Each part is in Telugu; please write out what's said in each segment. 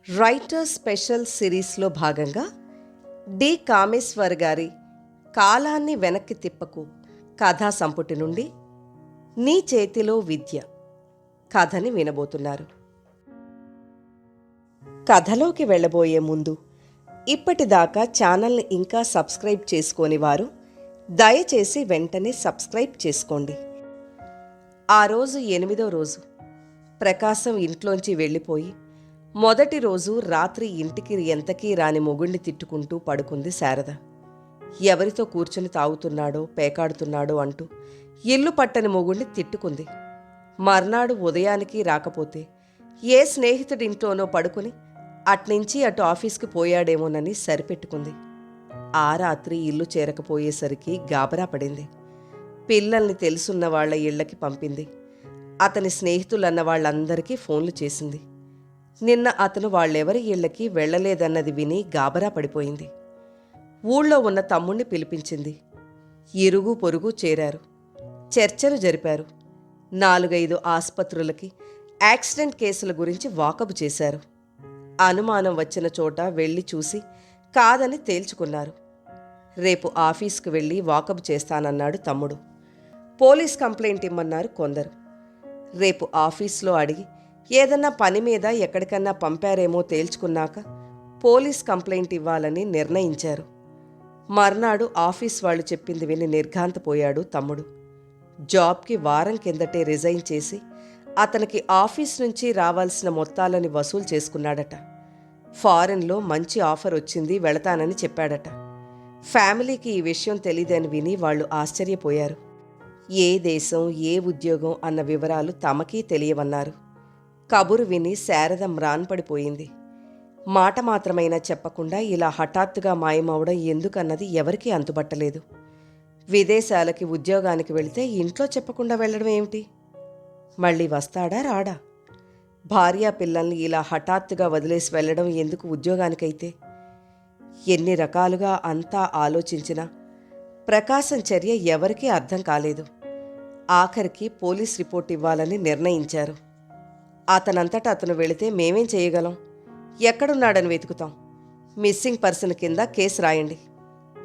రైటర్ స్పెషల్ సిరీస్లో భాగంగా డి కామేశ్వర్ గారి కాలాన్ని వెనక్కి తిప్పకు కథా సంపుటి నుండి నీ చేతిలో విద్య కథని వినబోతున్నారు. కథలోకి వెళ్ళబోయే ముందు ఇప్పటిదాకా ఛానల్ని ఇంకా సబ్స్క్రైబ్ చేసుకోని వారు దయచేసి వెంటనే సబ్స్క్రైబ్ చేసుకోండి. ఆ రోజు 8వ రోజు ప్రకాశం ఇంట్లోంచి వెళ్ళిపోయి మొదటి రోజు రాత్రి ఇంటికి ఎంతకీ రాని మొగుణ్ణి తిట్టుకుంటూ పడుకుంది శారద. ఎవరితో కూర్చుని తాగుతున్నాడో పేకాడుతున్నాడో అంటూ ఇల్లు పట్టని మొగుణ్ణి తిట్టుకుంది. మర్నాడు ఉదయానికి రాకపోతే ఏ స్నేహితుడింట్లోనో పడుకుని అట్నుంచి అటు ఆఫీస్కి పోయాడేమోనని సరిపెట్టుకుంది. ఆ రాత్రి ఇల్లు చేరకపోయేసరికి గాబరా పడింది. పిల్లల్ని తెలుసున్న వాళ్ల ఇళ్లకి పంపింది. అతని స్నేహితులన్న వాళ్ళందరికీ ఫోన్లు చేసింది. నిన్న అతను వాళ్ళెవరి ఇళ్లకి వెళ్లలేదన్నది విని గాబరా పడిపోయింది. ఊళ్ళో ఉన్న తమ్ముణ్ణి పిలిపించింది. ఇరుగు పొరుగు చేరారు. చర్చలు జరిపారు. 4-5 ఆస్పత్రులకి యాక్సిడెంట్ కేసుల గురించి వాకబు చేశారు. అనుమానం వచ్చిన చోట వెళ్ళి చూసి కాదని తేల్చుకున్నారు. రేపు ఆఫీస్కు వెళ్ళి వాకబు చేస్తానన్నాడు తమ్ముడు. పోలీస్ కంప్లైంట్ ఇమ్మన్నారు కొందరు. రేపు ఆఫీస్లో అడిగి ఏదన్నా పని మీద ఎక్కడికన్నా పంపారేమో తేల్చుకున్నాక పోలీస్ కంప్లైంట్ ఇవ్వాలని నిర్ణయించారు. మర్నాడు ఆఫీస్ వాళ్ళు చెప్పింది విని నిర్ఘాంతపోయాడు తమ్ముడు. జాబ్కి వారం కిందటే రిజైన్ చేసి అతనికి ఆఫీస్ నుంచి రావాల్సిన మొత్తాలని వసూలు చేసుకున్నాడట. ఫారెన్లో మంచి ఆఫర్ వచ్చింది, వెళతానని చెప్పాడట. ఫ్యామిలీకి ఈ విషయం తెలీదని విని వాళ్ళు ఆశ్చర్యపోయారు. ఏ దేశం, ఏ ఉద్యోగం అన్న వివరాలు తమకీ తెలియవన్నారు. కబురు విని శారద మ్రాన్పడిపోయింది. మాట మాత్రమైనా చెప్పకుండా ఇలా హఠాత్తుగా మాయమవడం ఎందుకన్నది ఎవరికీ అంతుబట్టలేదు. విదేశాలకి ఉద్యోగానికి వెళితే ఇంట్లో చెప్పకుండా వెళ్ళడం ఏమిటి? మళ్ళీ వస్తాడా రాడా? భార్యా పిల్లల్ని ఇలా హఠాత్తుగా వదిలేసి వెళ్ళడం ఎందుకు ఉద్యోగానికైతే? ఎన్ని రకాలుగా అంతా ఆలోచించినా ప్రకాశం చర్య ఎవరికీ అర్థం కాలేదు. ఆఖరికి పోలీస్ రిపోర్ట్ ఇవ్వాలని నిర్ణయించారు. అతనంతటా అతను వెళితే మేమేం చేయగలం? ఎక్కడున్నాడని వెతుకుతాం? మిస్సింగ్ పర్సన్ కింద కేసు రాయండి,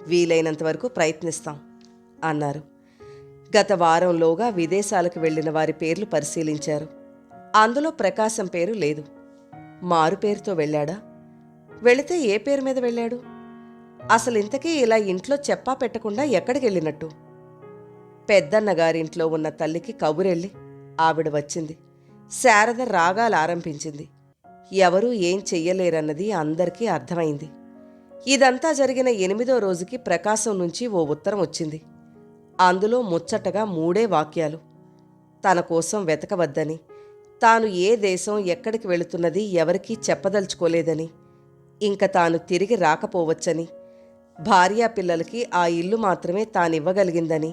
వీలైనంత వరకు ప్రయత్నిస్తాం అన్నారు. గత వారంలోగా విదేశాలకు వెళ్లిన వారి పేర్లు పరిశీలించారు. అందులో ప్రకాశం పేరు లేదు. మారు పేరుతో వెళ్ళాడా? వెళితే ఏ పేరు మీద వెళ్ళాడు? అసలు ఇంతకీ ఇలా ఇంట్లో చెప్పా పెట్టకుండా ఎక్కడికి వెళ్ళినట్టు? పెద్దన్నగారింట్లో ఉన్న తల్లికి కబురెళ్ళి ఆవిడ వచ్చింది. శారద రాగాలు ఆరంభించింది. ఎవరూ ఏం చెయ్యలేరన్నది అందరికీ అర్థమైంది. ఇదంతా జరిగిన 8వ రోజుకి ప్రకాశం నుంచి ఓ ఉత్తరం వచ్చింది. అందులో ముచ్చటగా 3 వాక్యాలు. తన కోసం వెతకవద్దని, తాను ఏ దేశం ఎక్కడికి వెళుతున్నది ఎవరికీ చెప్పదలుచుకోలేదని, ఇంక తాను తిరిగి రాకపోవచ్చని, భార్యాపిల్లలకి ఆ ఇల్లు మాత్రమే తానివ్వగలిగిందని,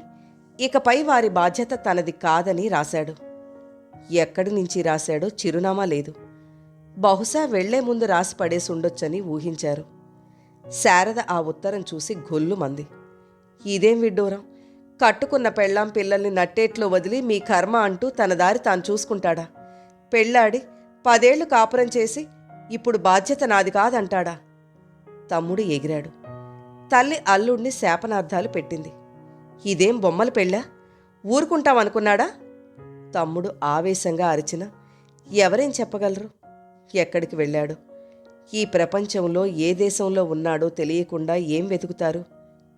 ఇకపై వారి బాధ్యత తనది కాదని రాశాడు. ఎక్కడి నుంచి రాశాడో చిరునామా లేదు. బహుశా వెళ్లే ముందు రాసి పడేసి ఉండొచ్చని ఊహించారు. శారద ఆ ఉత్తరం చూసి గొల్లుమంది. ఇదేం విడ్డూరం! కట్టుకున్న పెళ్ళాం పిల్లల్ని నట్టేట్లో వదిలి మీ కర్మ అంటూ తన దారి తాను చూసుకుంటాడా? పెళ్ళాడి 10 ఏళ్లు కాపురం చేసి ఇప్పుడు బాధ్యత నాది కాదంటాడా? తమ్ముడు ఎగిరాడు. తల్లి అల్లుడిని శాపనార్థాలు పెట్టింది. ఇదేం బొమ్మల పెళ్ళా? ఊరుకుంటామనుకున్నాడా? తమ్ముడు ఆవేశంగా అరిచినా ఎవరేం చెప్పగలరు? ఎక్కడికి వెళ్ళాడు? ఈ ప్రపంచంలో ఏ దేశంలో ఉన్నాడో తెలియకుండా ఏం వెతుకుతారు?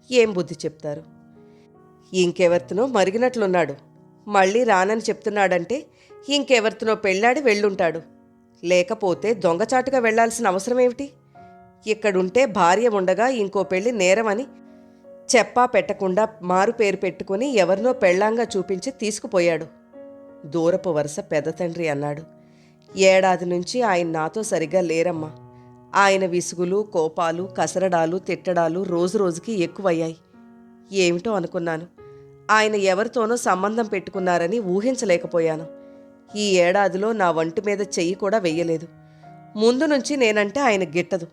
ఏం బుద్ధి చెప్తారు? ఇంకెవరితోనో మరిగినట్లున్నాడు. మళ్ళీ రానని చెప్తున్నాడంటే ఇంకెవరితోనో పెళ్ళాడి వెళ్ళుంటాడు. లేకపోతే దొంగచాటుగా వెళ్లాల్సిన అవసరమేమిటి? ఇక్కడుంటే భార్య ఉండగా ఇంకో పెళ్లి నేరమని చెప్పా పెట్టకుండా మారు పేరు పెట్టుకుని ఎవరినో పెళ్ళాంగా చూపించి తీసుకుపోయాడు. దూరపు వరుస పెద్ద తండ్రి అన్నాడు. ఏడాది నుంచి ఆయన నాతో సరిగ్గా లేరమ్మా. ఆయన విసుగులు, కోపాలు, కసరడాలు, తిట్టడాలు రోజురోజుకి ఎక్కువయ్యాయి. ఏమిటో అనుకున్నాను. ఆయన ఎవరితోనో సంబంధం పెట్టుకున్నారని ఊహించలేకపోయాను. ఈ ఏడాదిలో నా వంటి మీద చెయ్యి కూడా వెయ్యలేదు. ముందు నుంచి నేనంటే ఆయన గిట్టదు.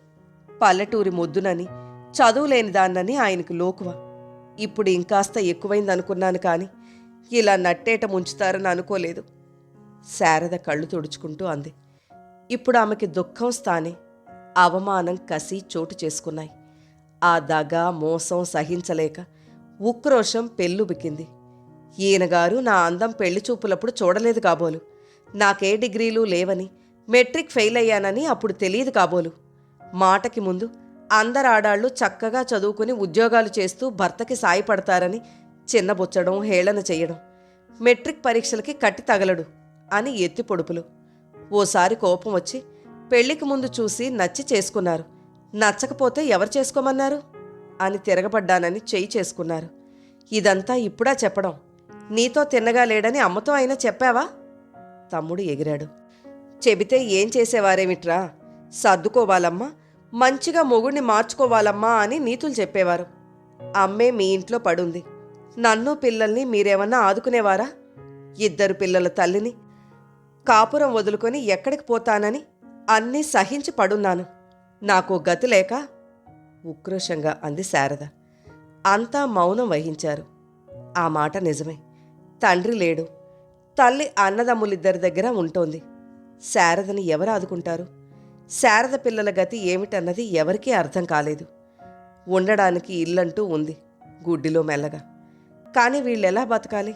పల్లెటూరి మొద్దునని, చదువులేని దాన్నని ఆయనకు లోకువ. ఇప్పుడు ఇంకాస్త ఎక్కువైందనుకున్నాను కానీ ఇలా నట్టేట ముంచుతారని అనుకోలేదు. శారద కళ్ళు తుడుచుకుంటూ అంది. ఇప్పుడు ఆమెకి దుఃఖం స్థానే అవమానం, కసి చోటు చేసుకున్నాయి. ఆ దగ, మోసం సహించలేక ఉక్రోషం పెళ్ళుబికింది. ఈయనగారు నా అందం పెళ్లి చూపులప్పుడు చూడలేదు కాబోలు, నాకే డిగ్రీలు లేవని, మెట్రిక్ ఫెయిల్ అయ్యానని అప్పుడు తెలియదు కాబోలు, మాటకి ముందు అందరాడాళ్ళు చక్కగా చదువుకుని ఉద్యోగాలు చేస్తూ భర్తకి సాయపడతారని చిన్నబుచ్చడం, హేళన చెయ్యడం, మెట్రిక్ పరీక్షలకి కట్టి తగలడు అని ఎత్తి పొడుపులు. ఓసారి కోపం వచ్చి పెళ్లికి ముందు చూసి నచ్చి చేసుకున్నారు, నచ్చకపోతే ఎవరు చేసుకోమన్నారు అని తిరగబడ్డానని చెయ్యి చేసుకున్నారు. ఇదంతా ఇప్పుడా చెప్పడం? నీతో తిన్నగా లేడని అమ్మతో అయినా చెప్పావా? తమ్ముడు ఎగిరాడు. చెబితే ఏం చేసేవారేమిట్రా, సర్దుకోవాలమ్మా, మంచిగా మొగుడిని మార్చుకోవాలమ్మా అని నీతులు చెప్పేవారు. అమ్మే మీ ఇంట్లో పడుంది, నన్ను పిల్లల్ని మీరేమన్నా ఆదుకునేవారా? 2 పిల్లల తల్లిని, కాపురం వదులుకొని ఎక్కడికి పోతానని అన్నీ సహించి పడున్నాను, నాకు గతి లేక ఉక్రోషంగా అంది శారద. అంతా మౌనం వహించారు. ఆ మాట నిజమే. తండ్రి లేడు, తల్లి అన్నదమ్ములిద్దరి దగ్గర ఉంటోంది. శారదని ఎవరు ఆదుకుంటారు? శారద పిల్లల గతి ఏమిటన్నది ఎవరికీ అర్థం కాలేదు. ఉండడానికి ఇల్లంటూ ఉంది గుడ్డిలో మెల్లగా. కానీ వీళ్ళెలా బతకాలి?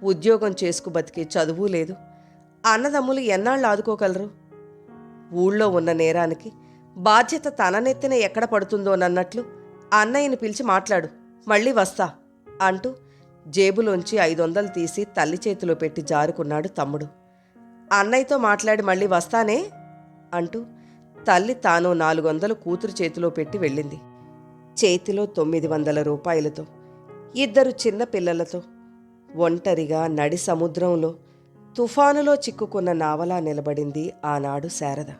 ఉద్యోగం చేసుకు బతికే చదువు లేదు. అన్నదమ్ములు ఎన్నాళ్ళు ఆదుకోగలరు? ఊళ్ళో ఉన్న నేరానికి బాధ్యత తన నెత్తిన ఎక్కడ పడుతుందోనన్నట్లు అన్నయ్యని పిలిచి మాట్లాడు, మళ్ళీ వస్తా అంటూ జేబులోంచి 500 తీసి తల్లి చేతిలో పెట్టి జారుకున్నాడు తమ్ముడు. అన్నయ్యతో మాట్లాడి మళ్ళీ వస్తానే అంటూ తల్లి తాను 400 కూతురు చేతిలో పెట్టి వెళ్ళింది. చేతిలో 900 రూపాయలతో, 2 చిన్న పిల్లలతో, ఒంటరిగా నడి సముద్రంలో తుఫానులో చిక్కుకున్న నావలా నిలబడింది ఆనాడు శారద.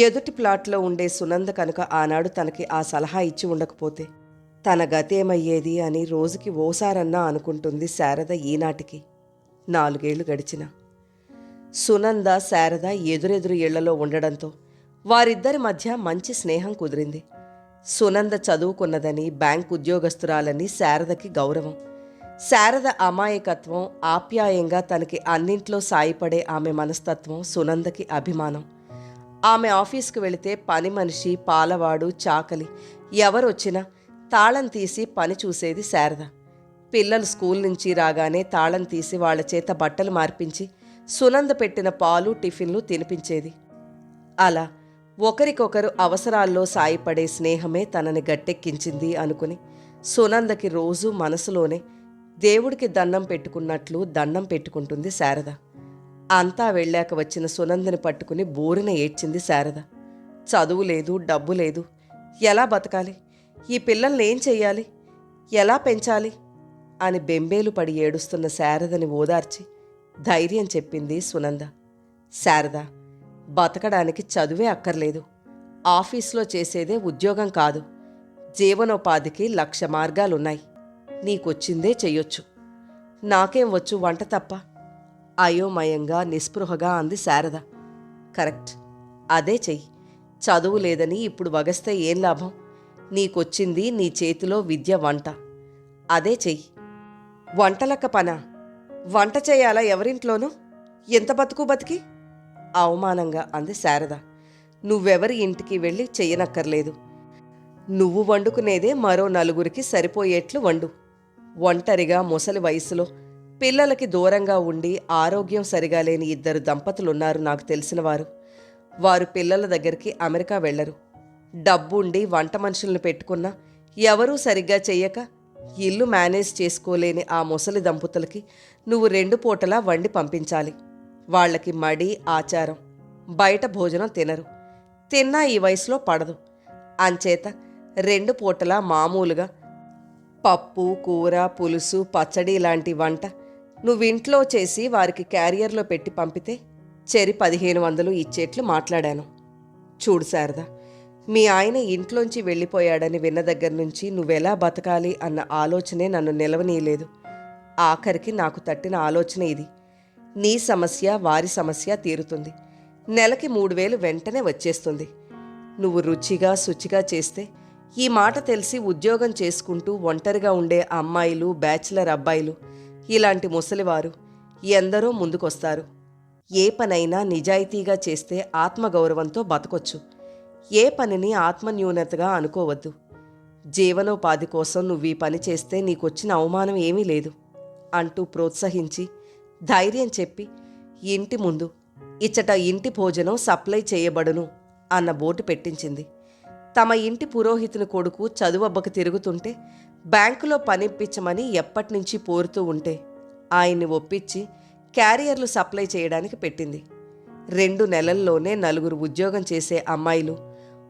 ఎదుటి ప్లాట్లో ఉండే సునంద కనుక ఆనాడు తనకి ఆ సలహా ఇచ్చి ఉండకపోతే తన గతేమయ్యేది అని రోజుకి ఓసారన్నా అనుకుంటుంది శారద. ఈనాటికి 4 ఏళ్లు గడిచిన సునంద, శారద ఎదురెదురు ఇళ్లలో ఉండడంతో వారిద్దరి మధ్య మంచి స్నేహం కుదిరింది. సునంద చదువుకున్నదని, బ్యాంక్ ఉద్యోగస్తురాలని శారదకి గౌరవం. శారద అమాయకత్వం, ఆప్యాయంగా తనకి అన్నింట్లో సాయపడే ఆమె మనస్తత్వం సునందకి అభిమానం. ఆమె ఆఫీస్కు వెళితే పని మనిషి, పాలవాడు, చాకలి ఎవరొచ్చినా తాళం తీసి పని చూసేది శారద. పిల్లలు స్కూల్ నుంచి రాగానే తాళం తీసి వాళ్ల చేత బట్టలు మార్పించి సునంద పెట్టిన పాలు, టిఫిన్లు తినిపించేది. అలా ఒకరికొకరు అవసరాల్లో సాయపడే స్నేహమే తనని గట్టెక్కించింది అనుకుని సునందకి రోజూ మనసులోనే దేవుడికి దండం పెట్టుకున్నట్లు దండం పెట్టుకుంటుంది శారద. అంతా వెళ్ళాక వచ్చిన సునందని పట్టుకుని బోరున ఏడ్చింది శారద. చదువు లేదు, డబ్బు లేదు, ఎలా బతకాలి? ఈ పిల్లల్ని ఏం చెయ్యాలి? ఎలా పెంచాలి అని బెంబేలు పడి ఏడుస్తున్న శారదని ఓదార్చి ధైర్యం చెప్పింది సునంద. శారద, బతకడానికి చదువే అక్కర్లేదు. ఆఫీస్లో చేసేదే ఉద్యోగం కాదు. జీవనోపాధికి 1,00,000 మార్గాలున్నాయి. నీకొచ్చిందే చెయ్యొచ్చు. నాకేం వచ్చు వంట తప్ప? అయోమయంగా, నిస్పృహగా అంది శారద. కరెక్ట్, అదే చెయ్యి. చదువు లేదని ఇప్పుడు వగస్తే ఏం లాభం? నీకొచ్చింది నీ చేతిలో విద్య, వంట. అదే చెయ్యి. వంటలక్క పనా? వంట చేయాలా ఎవరింట్లోనూ? ఎంత బతుకు బతికి? అవమానంగా అంది శారద. నువ్వెవరి ఇంటికి వెళ్ళి చెయ్యనక్కర్లేదు. నువ్వు వండుకునేదే మరో 4గురికి సరిపోయేట్లు వండు. ఒంటరిగా ముసలి వయసులో పిల్లలకి దూరంగా ఉండి ఆరోగ్యం సరిగా లేని 2 దంపతులున్నారు నాకు తెలిసినవారు. వారు పిల్లల దగ్గరికి అమెరికా వెళ్లరు. డబ్బుండి వంట మనుషులను పెట్టుకున్నా ఎవరూ సరిగ్గా చెయ్యక ఇల్లు మేనేజ్ చేసుకోలేని ఆ ముసలి దంపతులకి నువ్వు 2 పూటలా వండి పంపించాలి. వాళ్లకి మడి, ఆచారం, బయట భోజనం తినరు. తిన్నా ఈ వయసులో పడదు. అంచేత 2 పూటలా మామూలుగా పప్పు, కూర, పులుసు, పచ్చడి లాంటి వంట నువ్వింట్లో చేసి వారికి క్యారియర్లో పెట్టి పంపితే చెరి 1500 ఇచ్చేట్లు మాట్లాడాను. చూడు శారద, మీ ఆయన ఇంట్లోంచి వెళ్ళిపోయాడని విన్న దగ్గర నుంచి నువ్వెలా బతకాలి అన్న ఆలోచనే నన్ను నిలవనీయలేదు. ఆఖరికి నాకు తట్టిన ఆలోచన ఇది. నీ సమస్య, వారి సమస్య తీరుతుంది. నెలకి 3,000 వెంటనే వచ్చేస్తుంది. నువ్వు రుచిగా, శుచిగా చేస్తే ఈ మాట తెలిసి ఉద్యోగం చేసుకుంటూ ఒంటరిగా ఉండే అమ్మాయిలు, బ్యాచిలర్ అబ్బాయిలు, ఇలాంటి ముసలివారు ఎందరో ముందుకొస్తారు. ఏ పనైనా నిజాయితీగా చేస్తే ఆత్మగౌరవంతో బతకొచ్చు. ఏ పనిని ఆత్మన్యూనతగా అనుకోవద్దు. జీవనోపాధి కోసం నువ్వీ పని చేస్తే నీకొచ్చిన అవమానం ఏమీ లేదు అంటూ ప్రోత్సహించి ధైర్యం చెప్పి ఇంటి ముందు ఇచ్చట ఇంటి భోజనం సప్లై చేయబడును అన్న బోర్డు పెట్టించింది. తమ ఇంటి పురోహితుని కొడుకు చదువబ్బకు తిరుగుతుంటే బ్యాంకులో పనిప్పించమని ఎప్పటినుంచి పోరుతూ ఉంటే ఆయన్ని ఒప్పించి క్యారియర్లు సప్లై చేయడానికి పెట్టింది. 2 నెలల్లోనే 4 ఉద్యోగం చేసే అమ్మాయిలు,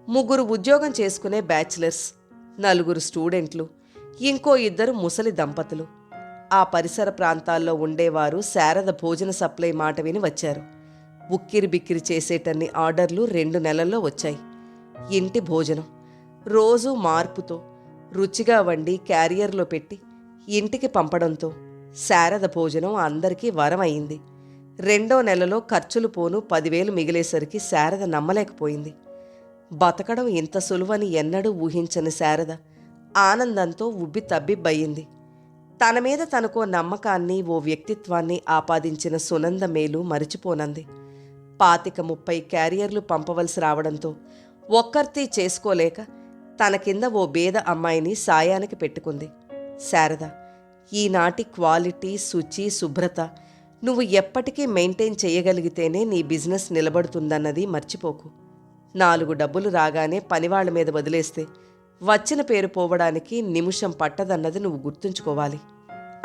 3 ఉద్యోగం చేసుకునే బ్యాచిలర్స్, 4 స్టూడెంట్లు, ఇంకో 2 ముసలి దంపతులు. ఆ పరిసర ప్రాంతాల్లో ఉండేవారు శారద భోజన సప్లై మాట విని వచ్చారు. ఉక్కిరి బిక్కిరి చేసేటన్ని ఆర్డర్లు 2 నెలల్లో వచ్చాయి. ఇంటి భోజనం రోజూ మార్పుతో రుచిగా వండి క్యారియర్లో పెట్టి ఇంటికి పంపడంతో శారద భోజనం అందరికీ వరం అయింది. 2వ నెలలో ఖర్చులు పోను 10,000 మిగిలేసరికి శారద నమ్మలేకపోయింది. బతకడం ఇంత సులువని ఎన్నడూ ఊహించని శారద ఆనందంతో ఉబ్బి తబ్బిబ్బయింది. తన మీద తనకో నమ్మకాన్ని, ఓ వ్యక్తిత్వాన్ని ఆపాదించిన సునంద మేలు మరిచిపోనంది. 25-30 క్యారియర్లు పంపవలసి రావడంతో ఒక్కర్తీ చేసుకోలేక తన కింద ఓ బేద అమ్మాయిని సాయానికి పెట్టుకుంది. శారద, ఈనాటి క్వాలిటీ, శుచి, శుభ్రత నువ్వు ఎప్పటికీ మెయింటైన్ చేయగలిగితేనే నీ బిజినెస్ నిలబడుతుందన్నది మర్చిపోకు. 4 డబ్బులు రాగానే పనివాళ్ల మీద వదిలేస్తే వచ్చిన పేరు పోవడానికి నిమిషం పట్టదన్నది నువ్వు గుర్తుంచుకోవాలి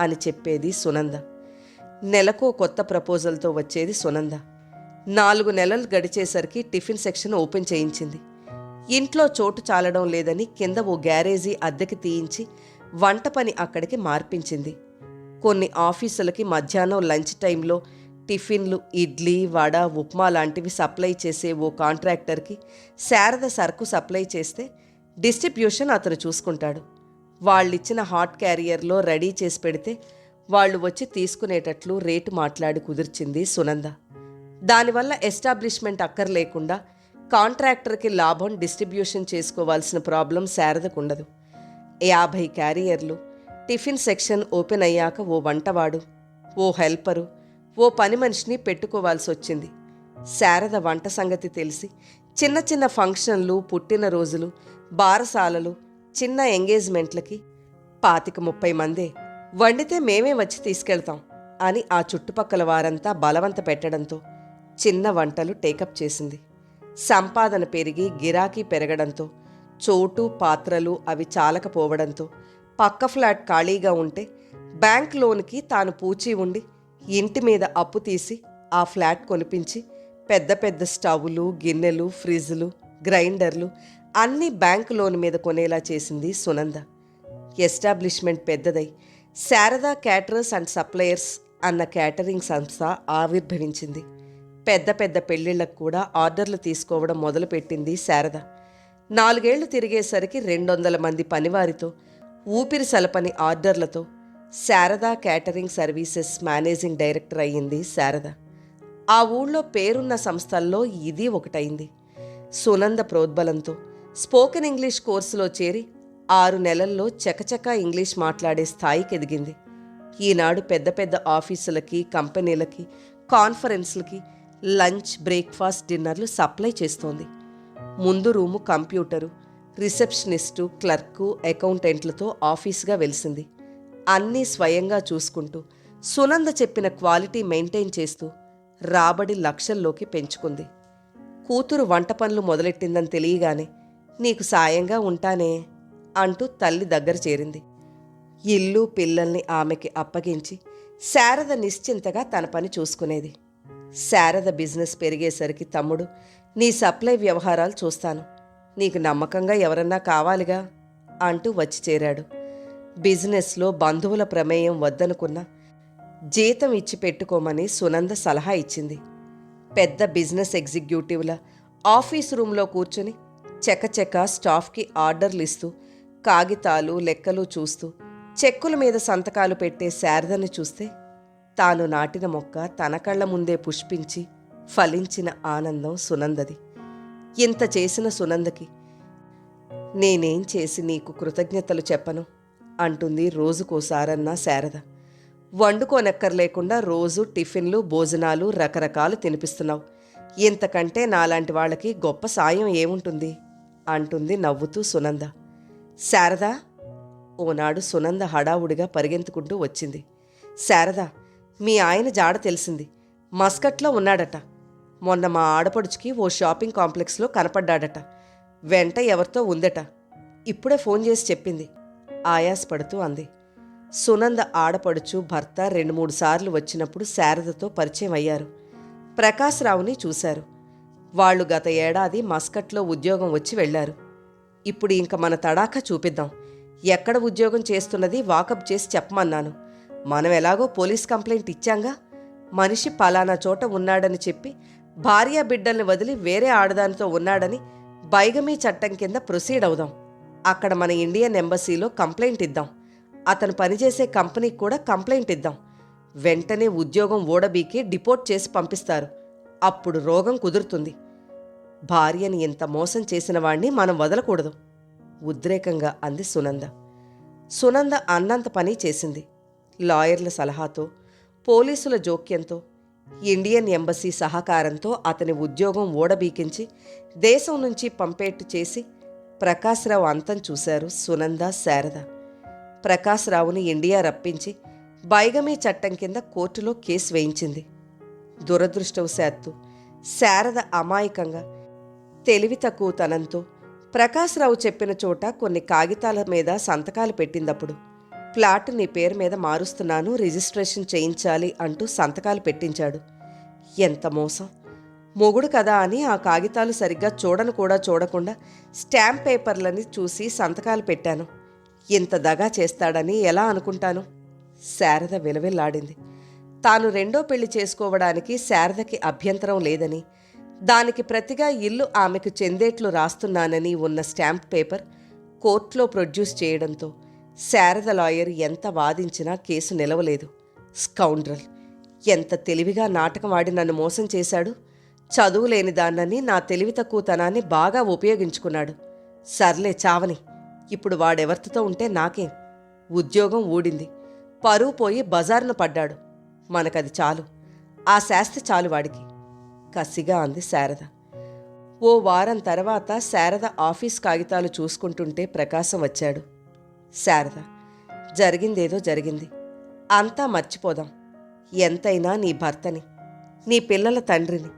అని చెప్పేది సునంద. నెలకో కొత్త ప్రపోజల్తో వచ్చేది సునంద. 4 నెలలు గడిచేసరికి టిఫిన్ సెక్షన్ ఓపెన్ చేయించింది. ఇంట్లో చోటు చాలడం లేదని కింద ఓ గ్యారేజీ అద్దెకి తీయించి వంట పని అక్కడికి మార్పించింది. కొన్ని ఆఫీసులకి మధ్యాహ్నం లంచ్ టైంలో టిఫిన్లు, ఇడ్లీ, వడ, ఉప్మా లాంటివి సప్లై చేసే ఓ కాంట్రాక్టర్కి శారద సరుకు సప్లై చేస్తే డిస్ట్రిబ్యూషన్ అతను చూసుకుంటాడు. వాళ్ళిచ్చిన హాట్ క్యారియర్లో రెడీ చేసి పెడితే వాళ్ళు వచ్చి తీసుకునేటట్లు రేటు మాట్లాడి కుదిర్చింది సునంద. దానివల్ల ఎస్టాబ్లిష్మెంట్ అక్కర్లేకుండా కాంట్రాక్టర్కి లాభం డిస్ట్రిబ్యూషన్ చేసుకోవాల్సిన ప్రాబ్లం శారదకుండదు. 50 క్యారియర్లు, టిఫిన్ సెక్షన్ ఓపెన్ అయ్యాక ఓ వంటవాడు, ఓ హెల్పరు, ఓ పని మనిషిని పెట్టుకోవాల్సి వచ్చింది. శారద వంట సంగతి తెలిసి చిన్న చిన్న ఫంక్షన్లు, పుట్టినరోజులు, బారసాలలు, చిన్న ఎంగేజ్మెంట్లకి 25-30 మందే, వండితే మేమే వచ్చి తీసుకెళ్తాం అని ఆ చుట్టుపక్కల వారంతా బలవంత పెట్టడంతో చిన్న వంటలు టేకప్ చేసింది. సంపాదన పెరిగి గిరాకీ పెరగడంతో చోటు, పాత్రలు అవి చాలకపోవడంతో పక్క ఫ్లాట్ ఖాళీగా ఉంటే బ్యాంక్ లోన్కి తాను పూచీ ఉండి ఇంటి మీద అప్పు తీసి ఆ ఫ్లాట్ కొనిపించి పెద్ద పెద్ద స్టవ్లు, గిన్నెలు, ఫ్రిడ్జ్లు, గ్రైండర్లు అన్నీ బ్యాంక్ లోన్ మీద కొనేలా చేసింది సునంద. ఎస్టాబ్లిష్మెంట్ పెద్దదై శారదా క్యాటరర్స్ అండ్ సప్లయర్స్ అన్న క్యాటరింగ్ సంస్థ ఆవిర్భవించింది. పెద్ద పెద్ద పెళ్లిళ్లకు కూడా ఆర్డర్లు తీసుకోవడం మొదలుపెట్టింది శారద. 4 ఏళ్లు తిరిగేసరికి 200 మంది పనివారితో, ఊపిరి సలపని ఆర్డర్లతో Sharada catering services managing director అయ్యింది శారద. ఆ ఊళ్ళో పేరున్న సంస్థల్లో ఇది ఒకటైంది. సునంద ప్రోద్బలంతో స్పోకెన్ ఇంగ్లీష్ కోర్సులో చేరి 6 నెలల్లో చకచకా ఇంగ్లీష్ మాట్లాడే స్థాయికి ఎదిగింది. ఈనాడు పెద్ద పెద్ద ఆఫీసులకి, కంపెనీలకి, కాన్ఫరెన్స్లకి లంచ్, బ్రేక్ఫాస్ట్, డిన్నర్లు సప్లై చేస్తోంది. ముందు రూము కంప్యూటరు, రిసెప్షనిస్టు, క్లర్కు, అకౌంటెంట్లతో ఆఫీసుగా వెలిసింది. అన్నీ స్వయంగా చూసుకుంటూ సునంద చెప్పిన క్వాలిటీ మెయింటైన్ చేస్తూ రాబడి లక్షల్లోకి పెంచుకుంది. కూతురు వంట పనులు మొదలెట్టిందని తెలియగానే నీకు సాయంగా ఉంటానే అంటూ తల్లి దగ్గర చేరింది. ఇల్లు, పిల్లల్ని ఆమెకి అప్పగించి శారద నిశ్చింతగా తన పని చూసుకునేది. శారద బిజినెస్ పెరిగేసరికి తమ్ముడు, నీ సప్లై వ్యవహారాలు చూస్తాను, నీకు నమ్మకంగా ఎవరన్నా కావాలిగా అంటూ వచ్చి చేరాడు. బిజినెస్లో బంధువుల ప్రమేయం వద్దనుకున్నా జీతం ఇచ్చి పెట్టుకోమని సునంద సలహా ఇచ్చింది. పెద్ద బిజినెస్ ఎగ్జిక్యూటివ్ల ఆఫీస్ రూంలో కూర్చుని చెకచెక స్టాఫ్కి ఆర్డర్లు ఇస్తూ, కాగితాలు, లెక్కలు చూస్తూ, చెక్కుల మీద సంతకాలు పెట్టే శారదని చూస్తే తాను నాటిన మొక్క తన కళ్ల ముందే పుష్పించి ఫలించిన ఆనందం సునందది. ఇంత చేసిన సునందకి నేనేం చేసి నీకు కృతజ్ఞతలు చెప్పను అంటుంది రోజుకోసారన్నా శారద. వండుకోనక్కర్లేకుండా రోజు టిఫిన్లు, భోజనాలు రకరకాలు తినిపిస్తున్నావు, ఇంతకంటే నాలాంటి వాళ్ళకి గొప్ప సాయం ఏముంటుంది అంటుంది నవ్వుతూ సునంద. శారదా, ఓనాడు సునంద హడావుడిగా పరిగెంతుకుంటూ వచ్చింది. శారదా, మీ ఆయన జాడ తెలిసింది. మస్కట్లో ఉన్నాడట. మొన్న మా ఆడపడుచుకి ఓ షాపింగ్ కాంప్లెక్స్లో కనపడ్డాడట. వెంట ఎవరితో ఉందట. ఇప్పుడే ఫోన్ చేసి చెప్పింది ఆయాసపడుతూ అంది. సునంద ఆడపడుచు భర్త 2-3 సార్లు వచ్చినప్పుడు శారదతో పరిచయం అయ్యారు. ప్రకాశ్రావుని చూశారు. వాళ్ళు గత ఏడాది మస్కట్లో ఉద్యోగం వచ్చి వెళ్లారు. ఇప్పుడు ఇంక మన తడాఖా చూపిద్దాం. ఎక్కడ ఉద్యోగం చేస్తున్నది వాకప్ చేసి చెప్పమన్నాను. మనం ఎలాగో పోలీస్ కంప్లైంట్ ఇచ్చాంగా. మనిషి పలానా చోట ఉన్నాడని చెప్పి భార్యా బిడ్డల్ని వదిలి వేరే ఆడదానితో ఉన్నాడని బైగమీ చట్టం కింద ప్రొసీడ్ అవుదాం. అక్కడ మన ఇండియన్ ఎంబసీలో కంప్లైంట్ ఇద్దాం. అతను పనిచేసే కంపెనీకి కూడా కంప్లైంట్ ఇద్దాం. వెంటనే ఉద్యోగం ఓడబీకి డిపోర్ట్ చేసి పంపిస్తారు. అప్పుడు రోగం కుదురుతుంది. భార్యని ఇంత మోసం చేసిన వాణ్ణి మనం వదలకూడదు ఉద్రేకంగా అంది సునంద. సునంద అన్నంత పని చేసింది. లాయర్ల సలహాతో, పోలీసుల జోక్యంతో, ఇండియన్ ఎంబసీ సహకారంతో అతని ఉద్యోగం ఓడబీకించి దేశం నుంచి పంపేట్టు చేసి ప్రకాశ్రావు అంతం చూశారు సునంద, శారద. ప్రకాశ్రావుని ఇండియా రప్పించి బైగమీ చట్టం కింద కోర్టులో కేసు వేయించింది. దురదృష్టవశాత్తు శారద అమాయకంగా, తెలివి తక్కువతనంతో ప్రకాశ్రావు చెప్పిన చోట కొన్ని కాగితాల మీద సంతకాలు పెట్టిందప్పుడు. ఫ్లాట్ నీ పేరు మీద మారుస్తున్నాను, రిజిస్ట్రేషన్ చేయించాలి అంటూ సంతకాలు పెట్టించాడు. ఎంత మోసం! మొగుడు కదా అని ఆ కాగితాలు సరిగ్గా చూడను కూడా చూడకుండా స్టాంప్ పేపర్లని చూసి సంతకాలు పెట్టాను. ఇంత దగా చేస్తాడని ఎలా అనుకుంటాను? శారద విలవిల్లాడింది. తాను రెండో పెళ్లి చేసుకోవడానికి శారదకి అభ్యంతరం లేదని, దానికి ప్రతిగా ఇల్లు ఆమెకు చెందేట్లు రాస్తున్నానని ఉన్న స్టాంప్ పేపర్ కోర్టులో ప్రొడ్యూస్ చేయడంతో శారద లాయర్ ఎంత వాదించినా కేసు నిలవలేదు. స్కౌండ్రల్! ఎంత తెలివిగా నాటకం ఆడి నన్ను మోసం చేశాడు. చదువులేని దాన్నని నా తెలివి తక్కువతనాన్ని బాగా ఉపయోగించుకున్నాడు. సర్లే చావని. ఇప్పుడు వాడెవరితో ఉంటే నాకేం? ఉద్యోగం ఊడింది, పరువు పోయి బజారున పడ్డాడు. మనకది చాలు. ఆ శాస్తి చాలు వాడికి కసిగా అంది శారద. ఓ వారం తర్వాత శారద ఆఫీస్ కాగితాలు చూసుకుంటుంటే ప్రకాశం వచ్చాడు. శారద, జరిగిందేదో జరిగింది. అంతా మర్చిపోదాం. ఎంతైనా నీ భర్తని, నీ పిల్లల తండ్రిని.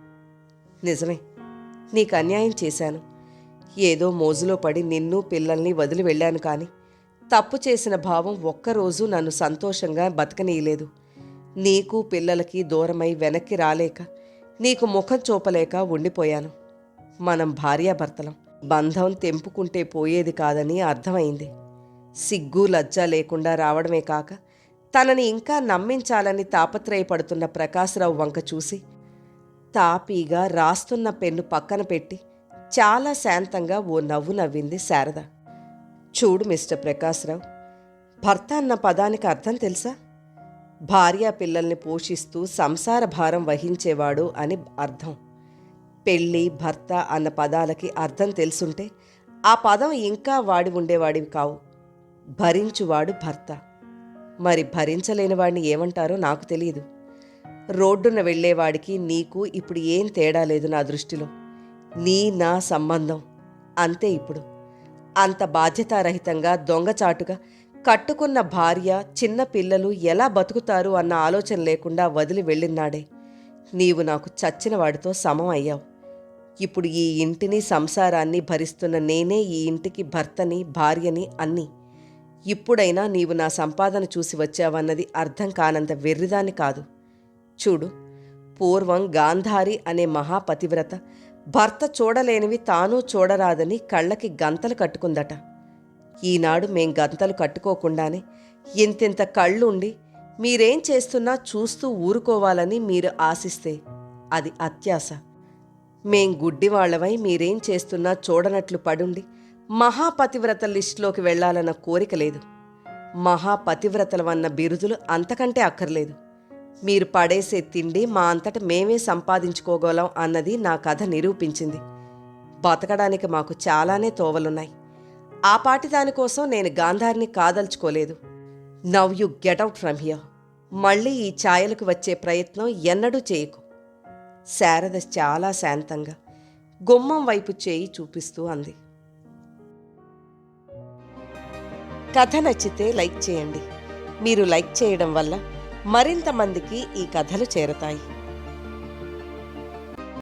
నిజమే, నీకు అన్యాయం చేశాను. ఏదో మోజులో పడి నిన్ను పిల్లల్ని వదిలి వెళ్ళాను. కానీ తప్పు చేసిన భావం ఒక్కరోజు నన్ను సంతోషంగా బతకనీయలేదు. నీకు పిల్లలకి దూరమై వెనక్కి రాలేక, నీకు ముఖం చూపలేక ఉండిపోయాను. మనం భార్యాభర్తలం. బంధం తెంపుకుంటే పోయేది కాదని అర్థమైంది. సిగ్గు లజ్జ లేకుండా రావడమే కాక తనని ఇంకా నమ్మించాలని తాపత్రయపడుతున్న ప్రకాశ్రావు వంక చూసి తాపీగా రాస్తున్న పెన్ను పక్కన పెట్టి చాలా శాంతంగా ఓ నవ్వు నవ్వింది శారద. చూడు మిస్టర్ ప్రకాశ్రావు, భర్త అన్న పదానికి అర్థం తెలుసా? భార్యా పిల్లల్ని పోషిస్తూ సంసార భారం వహించేవాడు అని అర్థం. పెళ్ళి, భర్త అన్న పదాలకి అర్థం తెలుసుంటే ఆ పదం ఇంకా వాడి ఉండేవాడివి కావు. భరించువాడు భర్త. మరి భరించలేనివాడిని ఏమంటారో నాకు తెలియదు. రోడ్డున వెళ్లేవాడికి నీకు ఇప్పుడు ఏం తేడా లేదు నా దృష్టిలో. నీ నా సంబంధం అంతే. ఇప్పుడు అంత బాధ్యతారహితంగా దొంగచాటుగా కట్టుకున్న భార్య, చిన్న పిల్లలు ఎలా బతుకుతారు అన్న ఆలోచన లేకుండా వదిలి వెళ్ళినాడే నీవు నాకు చచ్చిన వాడితో సమం అయ్యావు. ఇప్పుడు ఈ ఇంటిని, సంసారాన్ని భరిస్తున్న నేనే ఈ ఇంటికి భర్తని, భార్యని అన్నీ. ఇప్పుడైనా నీవు నా సంపాదన చూసి వచ్చావన్నది అర్థం కానంత వెర్రిదాన్ని కాదు. చూడు, పూర్వం గాంధారి అనే మహాపతివ్రత భర్త చూడలేనివి తాను చూడరాదని కళ్ళకి గంతలు కట్టుకుందట. ఈనాడు మేం గంతలు కట్టుకోకుండానే ఇంతింత కళ్ళుండి మీరేం చేస్తున్నా చూస్తూ ఊరుకోవాలని మీరు ఆశిస్తే అది అత్యాశ. మేం గుడ్డివాళ్లమై మీరేం చేస్తున్నా చూడనట్లు పడుండి మహాపతివ్రత లిస్టులోకి వెళ్లాలన్న కోరిక లేదు. మహాపతివ్రతలవన్న బిరుదులు అంతకంటే అక్కర్లేదు. మీరు పడేసే తిండి మా అంతట మేమే సంపాదించుకోగలం అన్నది నా కథ నిరూపించింది. బతకడానికి మాకు చాలానే తోవలున్నాయి. ఆ పాటి దానికోసం నేను గాంధారిని కాదల్చుకోలేదు. Now you get out from here. మళ్ళీ ఈ ఛాయలకు వచ్చే ప్రయత్నం ఎన్నడూ చేయకు. శారద చాలా శాంతంగా గుమ్మం వైపు చేయి చూపిస్తూ అంది. కథ నచ్చితే లైక్ చేయండి. మీరు లైక్ చేయడం వల్ల మరింత మందికి ఈ కథలు చేరతాయి.